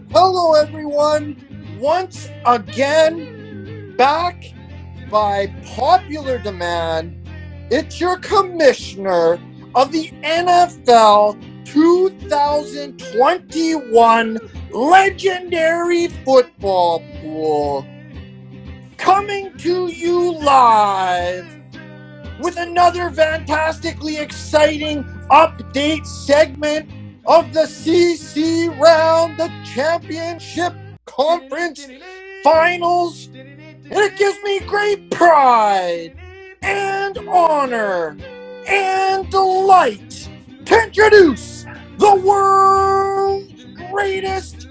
Hello everyone, once again, back by popular demand, it's your commissioner of the NFL 2021 Legendary Football Pool, coming to you live with another fantastically exciting update segment of the CC Round, the Championship Conference Finals, and it gives me great pride and honor and delight to introduce the world's greatest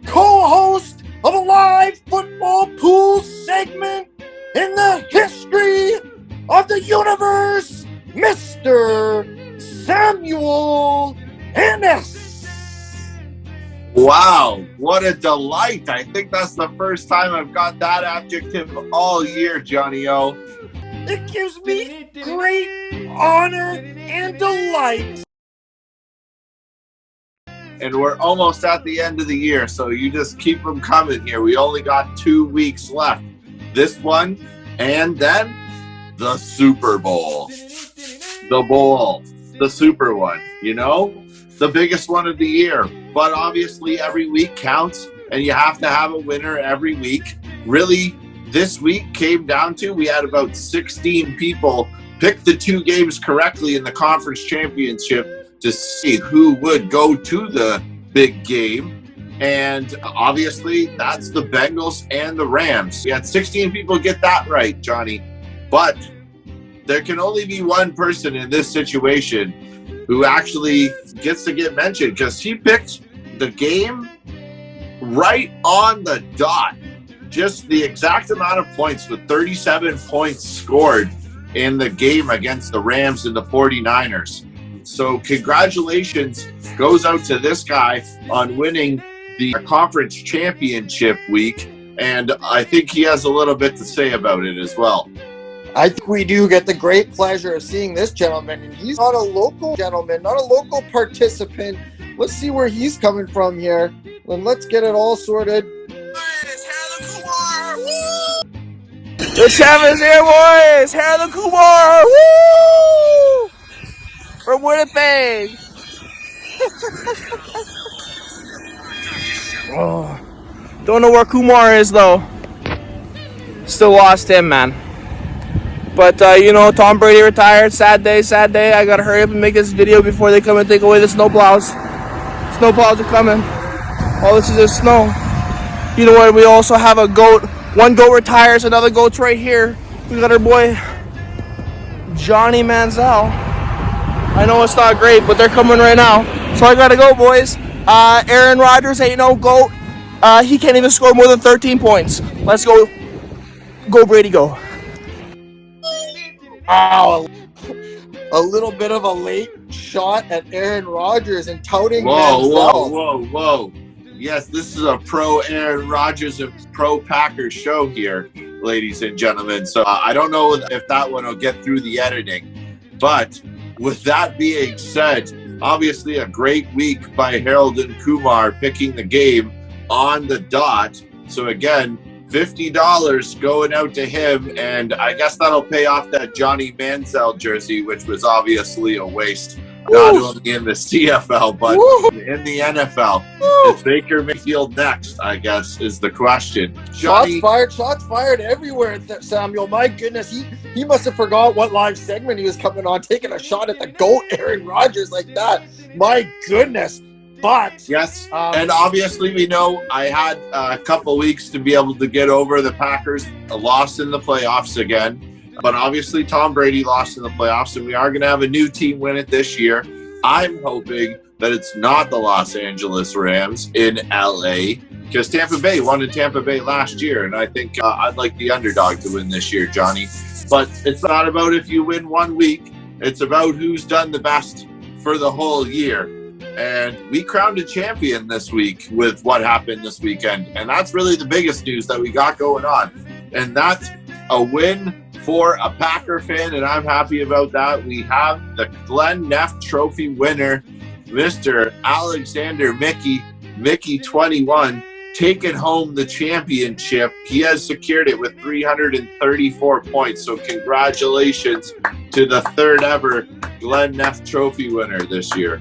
co-host of a live football pool segment in the history of the universe, Mr. Samuel Ennis. Wow, what a delight. I think that's the first time I've got that adjective all year, Johnny O. It gives me great honor and delight. And we're almost at the end of the year, so you just keep them coming here. We only got 2 weeks left. This one, and then the Super Bowl. The bowl, the super one, you know? The biggest one of the year. But obviously every week counts, and you have to have a winner every week. Really, this week came down to, we had about 16 people pick the 2 games correctly in the conference championship to see who would go to the big game. And obviously that's the Bengals and the Rams. We had 16 people get that right, Johnny. But there can only be one person in this situation who actually gets to get mentioned, because he picked the game right on the dot. Just the exact amount of points, with 37 points scored in the game against the Rams and the 49ers. So congratulations goes out to this guy on winning the conference championship week. And I think he has a little bit to say about it as well. I think we do get the great pleasure of seeing this gentleman, and he's not a local gentleman, not a local participant. Let's see where he's coming from here, and let's get it all sorted. The champ is here, boys! Harold Kumar! Woo! From Winnipeg! Oh, don't know where Kumar is, though. Still lost him, man. But, Tom Brady retired. Sad day, sad day. I gotta hurry up and make this video before they come and take away the snowplows. Snowplows are coming. All this is just snow. You know what? We also have a goat. One goat retires, another goat's right here. We got our boy, Johnny Manziel. I know it's not great, but they're coming right now. So I gotta go, boys. Aaron Rodgers ain't no goat. He can't even score more than 13 points. Let's go. Go, Brady, go. Wow, a little bit of a late shot at Aaron Rodgers and touting Manziel. Whoa. Yes, this is a pro Aaron Rodgers and pro Packers show here, ladies and gentlemen. So I don't know if that one will get through the editing. But with that being said, obviously a great week by Harold and Kumar picking the game on the dot. So again, $50 going out to him, and I guess that'll pay off that Johnny Manziel jersey, which was obviously a waste. Woo! Not only in the CFL, but in the NFL. Woo! Is Baker Mayfield next, I guess, is the question. Johnny, Shots fired everywhere, Samuel. My goodness, he must have forgot what live segment he was coming on, taking a shot at the GOAT Aaron Rodgers like that. My goodness. But yes, and obviously we know I had a couple weeks to be able to get over the Packers lost in the playoffs again. But obviously Tom Brady lost in the playoffs, and we are going to have a new team win it this year. I'm hoping that it's not the Los Angeles Rams in LA. because Tampa Bay won in Tampa Bay last year, and I think I'd like the underdog to win this year, Johnny. But it's not about if you win 1 week. It's about who's done the best for the whole year. And we crowned a champion this week with what happened this weekend. And that's really the biggest news that we got going on. And that's a win for a Packer fan, and I'm happy about that. We have the Glenn Neff Trophy winner, Mr. Alexander Mickey 21, taking home the championship. He has secured it with 334 points. So congratulations to the third ever Glenn Neff Trophy winner this year.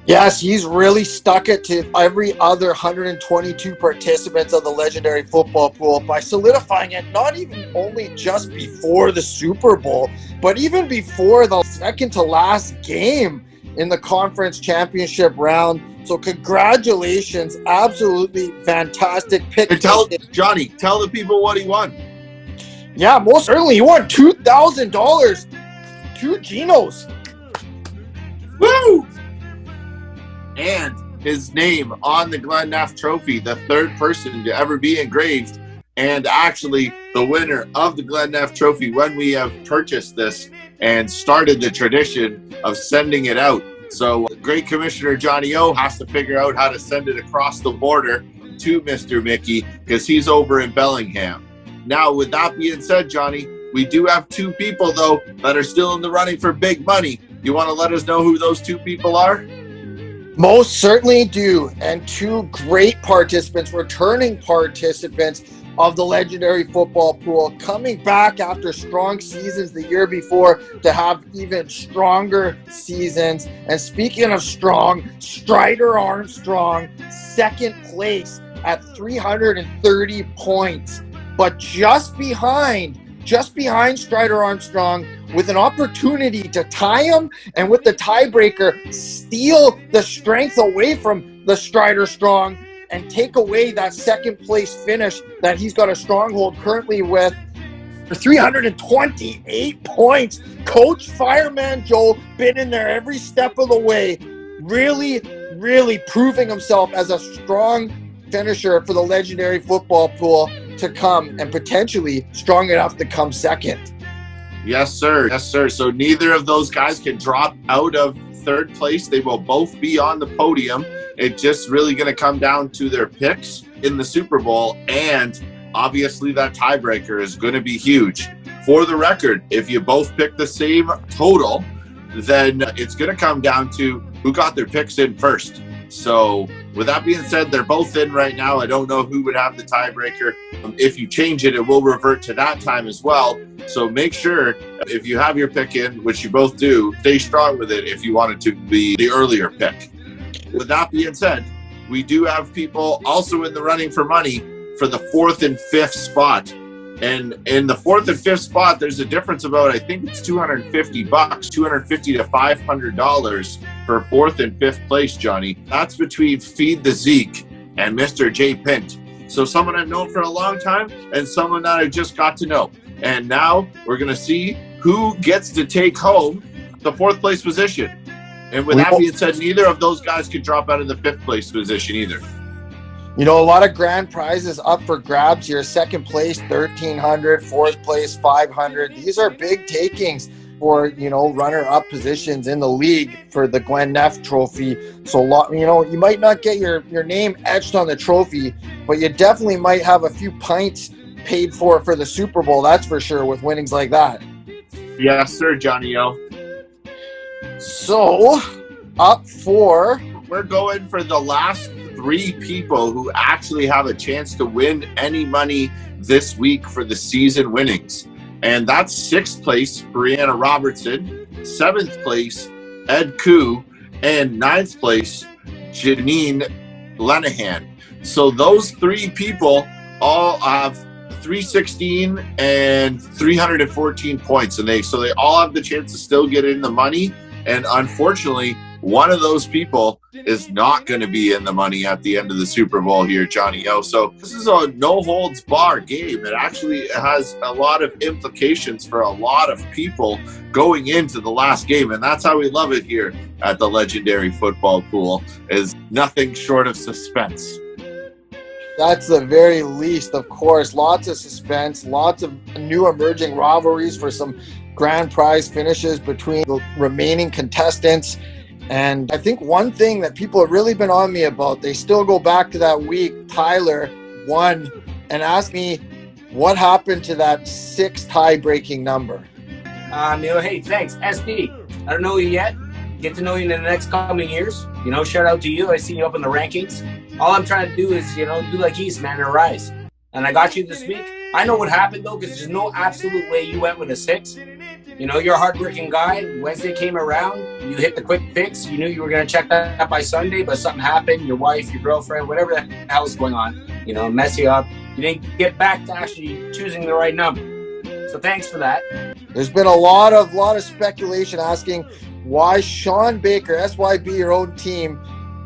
Yes, he's really stuck it to every other 122 participants of the legendary football pool by solidifying it not even only just before the Super Bowl, but even before the second to last game in the conference championship round. So congratulations, absolutely fantastic pick. And Johnny, tell the people what he won. Yeah, most certainly. He won $2,000, 2 Genos. Woo! And his name on the Glenn Neff Trophy, the third person to ever be engraved, and actually the winner of the Glenn Neff Trophy when we have purchased this and started the tradition of sending it out. So great Commissioner Johnny O has to figure out how to send it across the border to Mr. Mickey because he's over in Bellingham. Now, with that being said, Johnny, we do have 2 people, though, that are still in the running for big money. You want to let us know who those 2 people are? Most certainly do. And 2 great participants, returning participants of the legendary football pool, coming back after strong seasons the year before to have even stronger seasons. And speaking of strong, Strider Armstrong, second place at 330 points. But just behind Strider Armstrong, with an opportunity to tie him and with the tiebreaker steal the strength away from the Strider Strong and take away that second place finish that he's got a stronghold currently with. For 328 points, Coach Fireman Joe been in there every step of the way, really proving himself as a strong finisher for the legendary football pool to come, and potentially strong enough to come second. Yes, sir. Yes, sir. So neither of those guys can drop out of third place. They will both be on the podium. It's just really going to come down to their picks in the Super Bowl, and obviously that tiebreaker is going to be huge. For the record, if you both pick the same total, then it's going to come down to who got their picks in first. So with that being said, they're both in right now. I don't know who would have the tiebreaker. If you change it, it will revert to that time as well. So make sure if you have your pick in, which you both do, stay strong with it if you want it to be the earlier pick. With that being said, we do have people also in the running for money for the 4th and 5th spot. And in the 4th and 5th spot, there's a difference about, I think it's $250, $250 to $500 for 4th and 5th place, Johnny. That's between Feed the Zeke and Mr. J. Pint. So someone I've known for a long time and someone that I just got to know. And now we're going to see who gets to take home the 4th place position. And with that being said, neither of those guys could drop out of the 5th place position either. You know, a lot of grand prizes up for grabs here. 2nd place, $1,300. 4th place, $500. These are big takings for, you know, runner-up positions in the league for the Glenn Neff Trophy. So, you know, you might not get your name etched on the trophy, but you definitely might have a few pints paid for the Super Bowl. That's for sure with winnings like that. Yes, sir, Johnny O. So, we're going for the last 3 people who actually have a chance to win any money this week for the season winnings. And that's 6th place, Brianna Robertson, 7th place, Ed Koo, and 9th place, Janine Lenahan. So those 3 people all have 316 and 314 points, and they all have the chance to still get in the money. And unfortunately, one of those people is not going to be in the money at the end of the Super Bowl here, Johnny O. So this is a no-holds-bar game. It actually has a lot of implications for a lot of people going into the last game, and that's how we love it here at the Legendary Football Pool, is nothing short of suspense. That's the very least, of course. Lots of suspense, lots of new emerging rivalries for some grand prize finishes between the remaining contestants. And I think one thing that people have really been on me about, they still go back to that week Tyler won and ask me what happened to that 6 tie-breaking number. Hey, thanks. SD, I don't know you yet. Get to know you in the next coming years. Shout out to you. I see you up in the rankings. All I'm trying to do is, do like Eastman and rise. And I got you this week. I know what happened, though, because there's no absolute way you went with a 6. You're a hardworking guy. Wednesday came around. You hit the quick fix. You knew you were going to check that by Sunday, but something happened. Your wife, your girlfriend, whatever the hell was going on, mess you up. You didn't get back to actually choosing the right number. So thanks for that. There's been a lot of speculation asking why Sean Baker, SYB, your own team,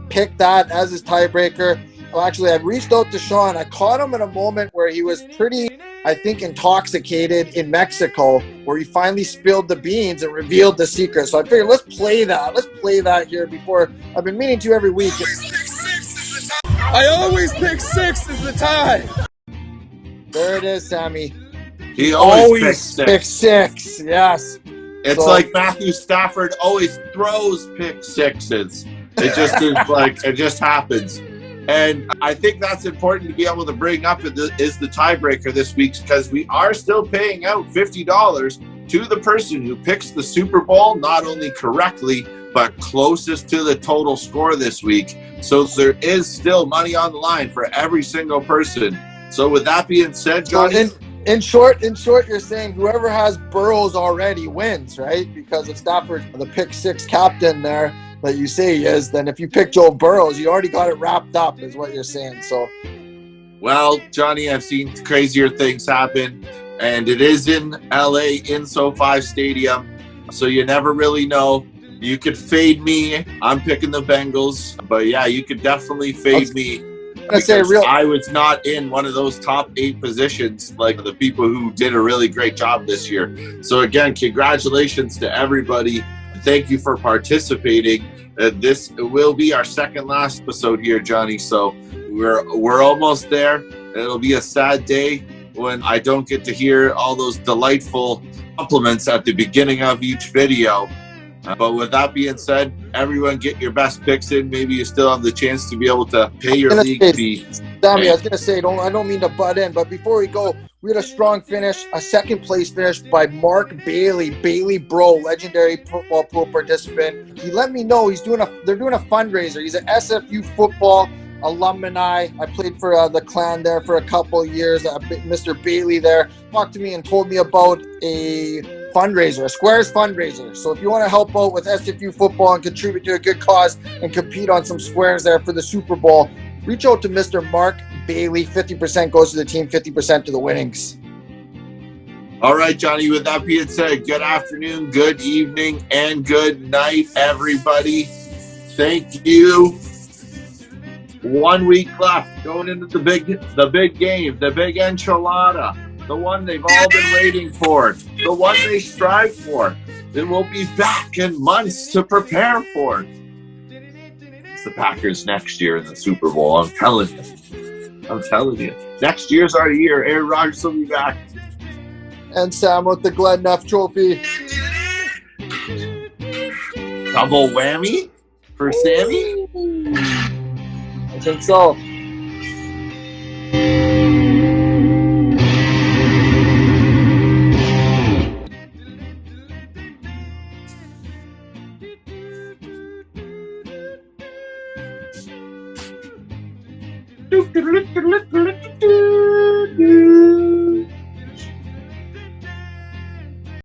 picked that as his tiebreaker. Well, actually, I reached out to Sean. I caught him in a moment where he was pretty, I think, intoxicated in Mexico, where he finally spilled the beans and revealed the secret. So I figured, let's play that. Let's play that here before. I've been meaning to every week. I always pick 6 as the tie. There it is, Sammy. He always picks 6. Yes. It's like Matthew Stafford always throws pick 6s. It just is it just happens. And I think that's important to be able to bring up is the tiebreaker this week, because we are still paying out $50 to the person who picks the Super Bowl not only correctly, but closest to the total score this week. So there is still money on the line for every single person. So with that being said, Johnny... In short, you're saying whoever has Burrows already wins, right? Because if Stafford's the pick 6 captain there that you say he is, then if you pick Joe Burrows, you already got it wrapped up, is what you're saying. So, well, Johnny, I've seen crazier things happen, and it is in LA in SoFi Stadium, so you never really know. You could fade me. I'm picking the Bengals, but yeah, you could definitely fade me. I was not in one of those top 8 positions like the people who did a really great job this year. So again, congratulations to everybody. Thank you for participating. This will be our second last episode here, Johnny. So we're almost there. It'll be a sad day when I don't get to hear all those delightful compliments at the beginning of each video. But with that being said, everyone get your best picks in. Maybe you still have the chance to be able to pay your league fee. Sammy, I was going to say, I don't mean to butt in, but before we go, we had a strong finish, a second place finish by Mark Bailey Bro, legendary football pool participant. He let me know they're doing a fundraiser. He's an SFU football alumni. I played for the clan there for a couple of years. Mr. Bailey there talked to me and told me about a fundraiser, a Squares fundraiser. So if you want to help out with SFU football and contribute to a good cause and compete on some squares there for the Super Bowl, reach out to Mr. Mark Bailey. 50% goes to the team, 50% to the winnings. All right, Johnny, with that being said, good afternoon, good evening, and good night, everybody. Thank you. 1 week left, going into the big game, the big enchilada, the one they've all been waiting for, the one they strive for. Then we'll be back in months to prepare for. It's the Packers next year in the Super Bowl. I'm telling you. Next year's our year. Aaron Rodgers will be back. And Sam with the Glenn Neff Trophy. Double whammy for Sammy? I think so. Doop, doop, doop, doop, doop.